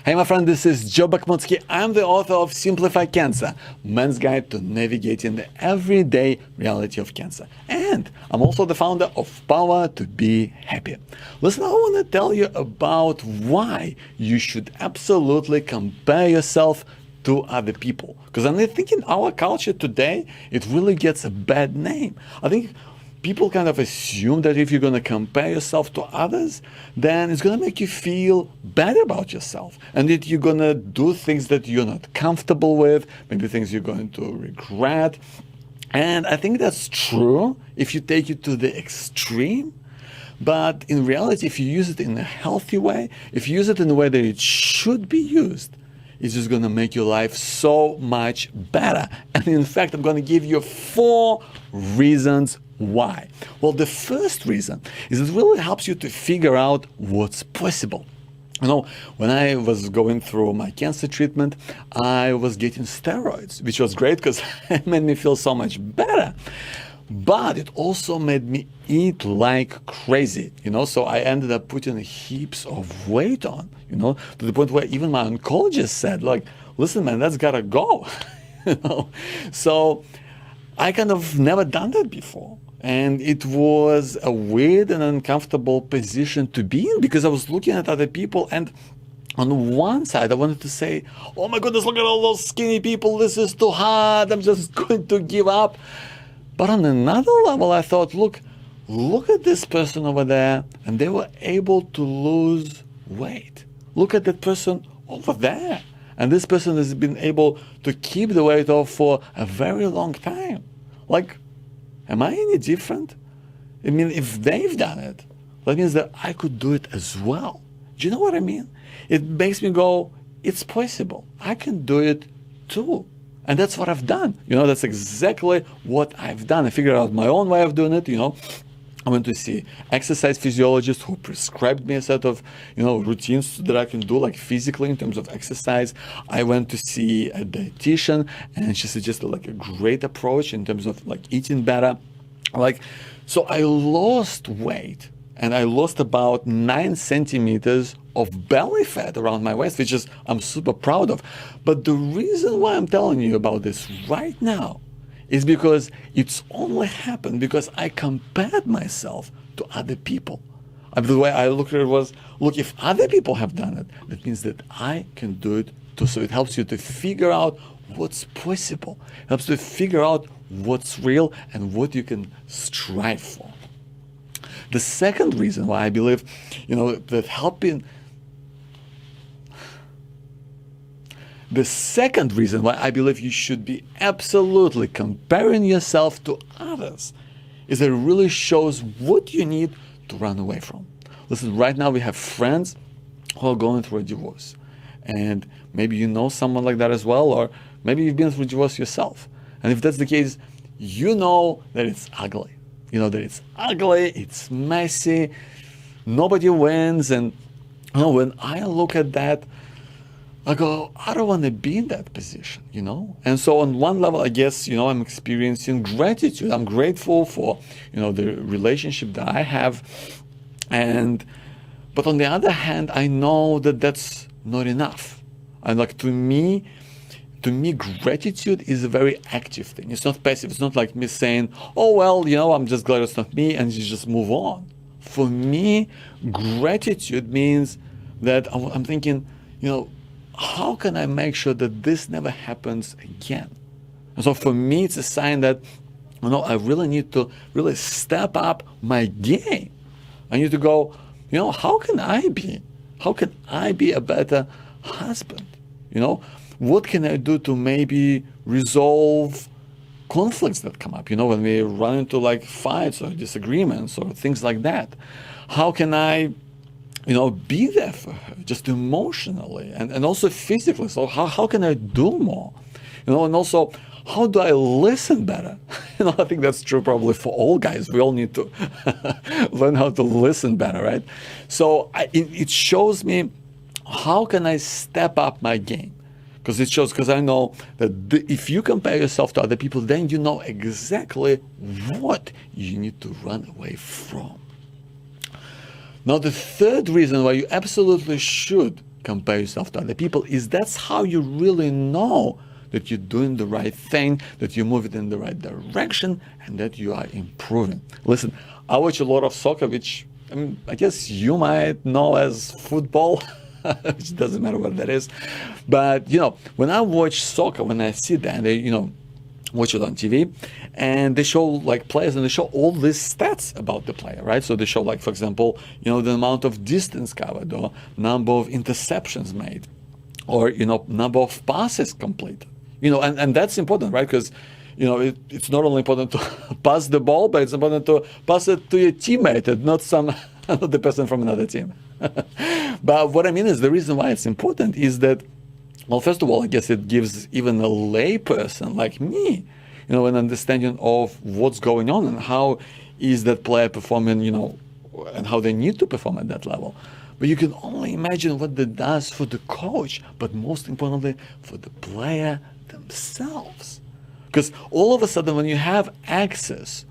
Hey my friend, this is Joe Bakhmoutski. I'm the author of Simplify Cancer, Man's Guide to Navigating the Everyday Reality of Cancer. And I'm also the founder of Power to Be Happy. Listen, I want to tell you about why you should absolutely compare yourself to other people. Because I think in our culture today, it really gets a bad name. I think people kind of assume that if you're going to compare yourself to others, then it's going to make you feel bad about yourself, and that you're going to do things that you're not comfortable with, maybe things you're going to regret. And I think that's true if you take it to the extreme. But in reality, if you use it in a healthy way, if you use it in a way that it should be used, it's just going to make your life so much better. And in fact, I'm going to give you 4 reasons why. Well, the first reason is it really helps you to figure out what's possible. You know, when I was going through my cancer treatment, I was getting steroids, which was great because it made me feel so much better. But it also made me eat like crazy, so I ended up putting heaps of weight on, to the point where even my oncologist said, like, listen, man, that's gotta go. So I kind of never done that before. And it was a weird and uncomfortable position to be in, because I was looking at other people, and on one side I wanted to say, oh my goodness, look at all those skinny people, this is too hard, I'm just going to give up. But on another level, I thought, look at this person over there, and they were able to lose weight. Look at that person over there, and this person has been able to keep the weight off for a very long time. Like, am I any different? I mean, if they've done it, that means that I could do it as well. Do you know what I mean? It makes me go, it's possible. I can do it too. And that's what I've done. That's exactly what I've done. I figured out my own way of doing it. I went to see exercise physiologist who prescribed me a set of, routines that I can do, like physically in terms of exercise. I went to see a dietitian, and she suggested like a great approach in terms of like eating better. So I lost weight, and I lost about 9 centimeters of belly fat around my waist, which is I'm super proud of. But the reason why I'm telling you about this right now is because it's only happened because I compared myself to other people. And the way I look at it was, look, if other people have done it, that means that I can do it too. So it helps you to figure out what's possible. It helps you to figure out what's real and what you can strive for. The second reason why I believe, that helping... The second reason why I believe you should be absolutely comparing yourself to others is that it really shows what you need to run away from. Listen, right now we have friends who are going through a divorce. And maybe you know someone like that as well, or maybe you've been through a divorce yourself. And if that's the case, you know that it's ugly. You know that it's ugly, it's messy, nobody wins. And when I look at that, I go, I don't want to be in that position, And so on one level, I guess, I'm experiencing gratitude. I'm grateful for, the relationship that I have. But on the other hand, I know that that's not enough. And to me, gratitude is a very active thing. It's not passive. It's not like me saying, oh, well, I'm just glad it's not me, and you just move on. For me, gratitude means that I'm thinking, how can I make sure that this never happens again? And so for me, it's a sign that, I really need to really step up my game. I need to go, how can I be a better husband? What can I do to maybe resolve conflicts that come up, when we run into like fights or disagreements or things like that? How can I be there for her, just emotionally and also physically? So how can I do more? And also, how do I listen better? I think that's true probably for all guys. We all need to learn how to listen better, right? So it shows me, how can I step up my game? Because I know that if you compare yourself to other people, then you know exactly what you need to run away from. Now, the third reason why you absolutely should compare yourself to other people, is that's how you really know that you're doing the right thing, that you're moving in the right direction, and that you are improving. Listen, I watch a lot of soccer, which I guess you might know as football, which doesn't matter what that is. But, when I watch soccer, when I see that, they, watch it on TV, and they show like players, and they show all these stats about the player, right? So they show, like, for example, the amount of distance covered, or number of interceptions made, or number of passes completed. And that's important, right? Because it's not only important to pass the ball, but it's important to pass it to your teammate and not not the person from another team. But what I mean is, the reason why it's important is that, well, first of all, I guess it gives even a lay person like me, an understanding of what's going on and how is that player performing, and how they need to perform at that level. But you can only imagine what that does for the coach, but most importantly, for the player themselves. Because all of a sudden, when you have access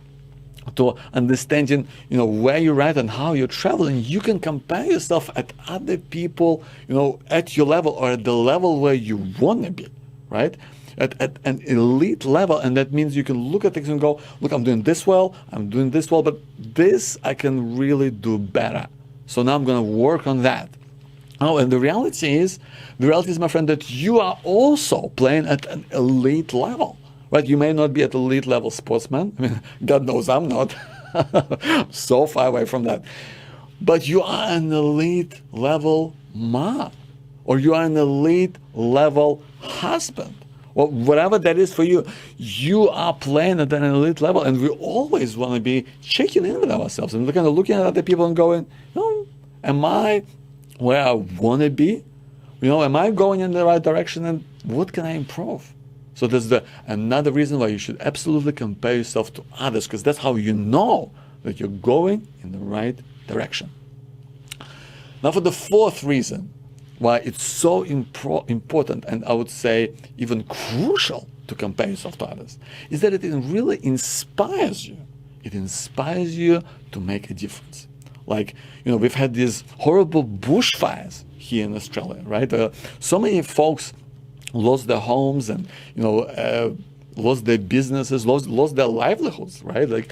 to understanding, where you're at and how you're traveling, you can compare yourself at other people, at your level or at the level where you want to be, right? At an elite level. And that means you can look at things and go, look, I'm doing this well, but this I can really do better. So now I'm going to work on that. Oh, and the reality is, my friend, that you are also playing at an elite level. Right, you may not be at elite level sportsman. God knows I'm not. So far away from that. But you are an elite level mom, or you are an elite level husband, or whatever that is for you. You are playing at an elite level, and we always want to be checking in with ourselves and looking at other people and going, am I where I want to be? Am I going in the right direction, and what can I improve? So there's another reason why you should absolutely compare yourself to others, because that's how you know that you're going in the right direction. Now, for the fourth reason why it's so important, and I would say even crucial, to compare yourself to others, is that it really inspires you. It inspires you to make a difference. Like, we've had these horrible bushfires here in Australia, right? So many folks lost their homes and lost their businesses, lost their livelihoods, right? Like,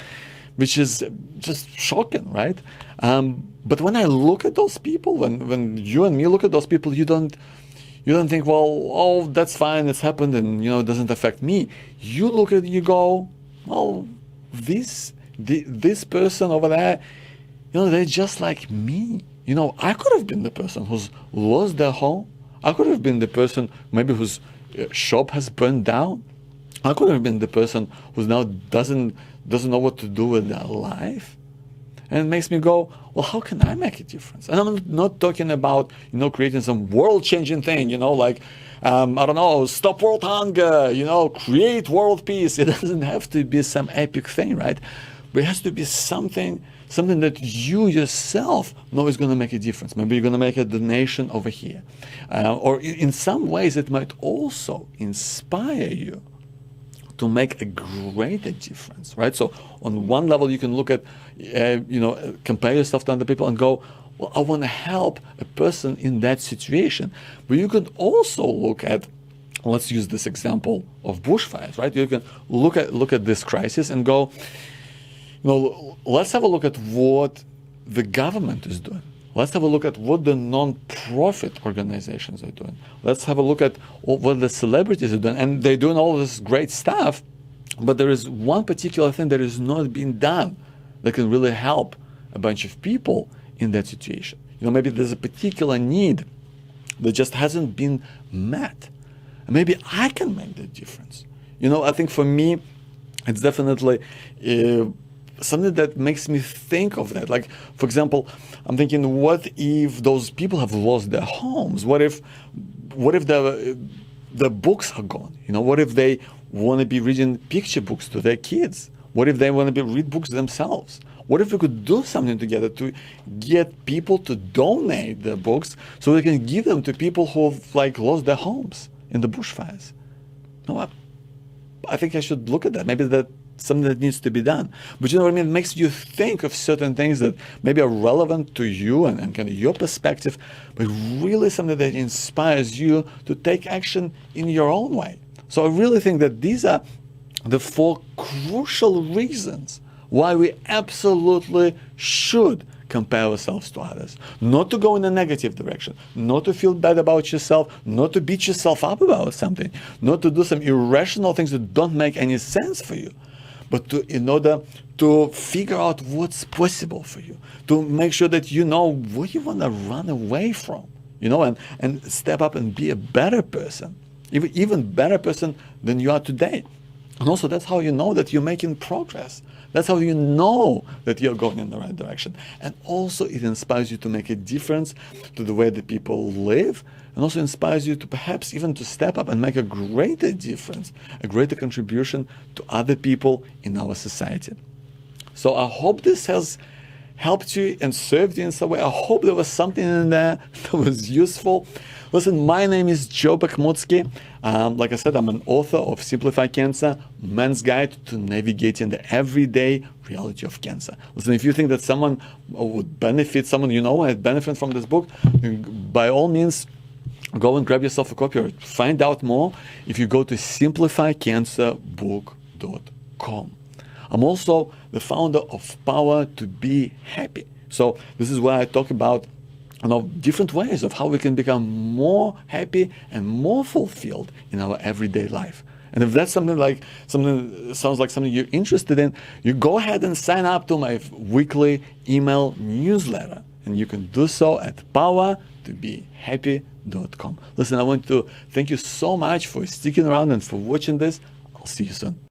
which is just shocking, right? But when I look at those people, when you and me look at those people, you don't think, well, oh, that's fine, it's happened, and it doesn't affect me. You look at it, you go, well, this person over there, they're just like me. I could have been the person who's lost their home. I could have been the person maybe whose shop has burned down. I could have been the person who now doesn't know what to do with their life. And it makes me go, well, how can I make a difference? And I'm not talking about, creating some world-changing thing, like, I don't know, stop world hunger, create world peace. It doesn't have to be some epic thing, right? But it has to be something that you yourself know is going to make a difference. Maybe you're going to make a donation over here. Or in some ways, it might also inspire you to make a greater difference, right? So on one level, you can look at, compare yourself to other people and go, well, I want to help a person in that situation. But you could also look at, let's use this example of bushfires, right? You can look at this crisis and go, let's have a look at what the government is doing. Let's have a look at what the non-profit organizations are doing. Let's have a look at what the celebrities are doing. And they're doing all this great stuff, but there is one particular thing that is not being done that can really help a bunch of people in that situation. Maybe there's a particular need that just hasn't been met. And maybe I can make the difference. I think for me, it's definitely something that makes me think of that. Like, for example, I'm thinking, what if those people have lost their homes? What if the books are gone? What if they want to be reading picture books to their kids? What if they want to read books themselves? What if we could do something together to get people to donate their books so they can give them to people who've lost their homes in the bushfires? I think I should look at that. Maybe something that needs to be done. But you know what I mean? It makes you think of certain things that maybe are relevant to you and kind of your perspective, but really something that inspires you to take action in your own way. So I really think that these are the 4 crucial reasons why we absolutely should compare ourselves to others. Not to go in a negative direction, not to feel bad about yourself, not to beat yourself up about something, not to do some irrational things that don't make any sense for you, but in order to figure out what's possible for you, to make sure that you know what you want to run away from, and step up and be a better person, even better person than you are today. And also that's how you know that you're making progress. That's how you know that you're going in the right direction. And also it inspires you to make a difference to the way that people live, and also inspires you to perhaps even to step up and make a greater difference, a greater contribution to other people in our society. So I hope this has helped you and served you in some way. I hope there was something in there that was useful. Listen, my name is Joe Bakhmoutski. Like I said, I'm an author of Simplify Cancer, Man's Guide to Navigating the Everyday Reality of Cancer. Listen, if you think that someone would benefit, someone you know would benefit from this book, by all means, go and grab yourself a copy or find out more if you go to simplifycancerbook.com. I'm also the founder of Power to Be Happy. So this is where I talk about different ways of how we can become more happy and more fulfilled in our everyday life. And if that's something sounds like something you're interested in, you go ahead and sign up to my weekly email newsletter. And you can do so at powertobehappy.com. Listen, I want to thank you so much for sticking around and for watching this. I'll see you soon.